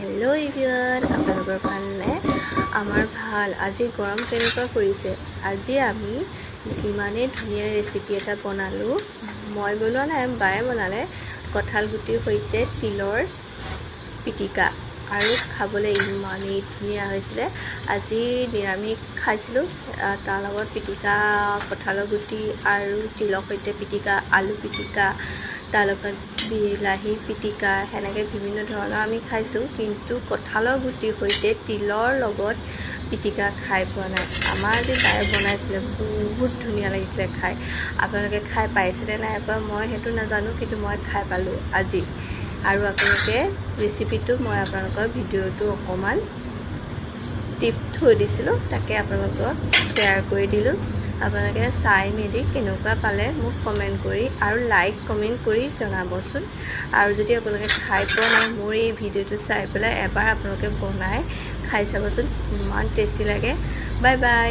Hello' everyone, আপোনালোকৰ ভালনে? আমাৰ ভাল। আজি গৰম কেনেকুৱা পৰিছে? আজি আমি ইমানেই ধুনীয়া ৰেচিপি এটা বনালোঁ। মই বনোৱা নাই, বায়ে বনালে। কঁঠাল গুটিৰ সৈতে তিলৰ পিটিকা, আৰু খাবলৈ ইমানেই ধুনীয়া হৈছিলে। আজি নিৰামিষ খাইছিলোঁ, তাৰ লগত পিটিকা, কঁঠালৰ গুটি আৰু তিলৰ সৈতে পিটিকা, আলু পিটিকা, তাৰ লগত বিলাহী পিটিকা, সেনেকৈ বিভিন্ন ধৰণৰ আমি খাইছোঁ। কিন্তু কঁঠালৰ গুটিৰ সৈতে তিলৰ লগত পিটিকা খাই পোৱা নাই। আমাৰ আজি বায়ে বনাইছিলে, বহুত ধুনীয়া লাগিছিলে খাই। আপোনালোকে খাই পাইছেনে নাই পোৱা মই সেইটো নাজানো, কিন্তু মই খাই পালোঁ আজি। আৰু আপোনালোকে ৰেচিপিটো মই আপোনালোকৰ ভিডিঅ'টো অকণমান টিপ থৈ দিছিলোঁ, তাকে আপোনালোকক শ্বেয়াৰ কৰি দিলোঁ। আপোনালোকে চাই মেলি কেনেকুৱা পালে মোক কমেণ্ট কৰি আৰু লাইক কমেণ্ট কৰি জনাবচোন। আৰু যদি আপোনালোকে খাই পোৱা নাই, মোৰ এই ভিডিঅ'টো চাই পেলাই এবাৰ আপোনালোকে বনাই খাই চাবচোন, ইমান টেষ্টি লাগে। Bye bye.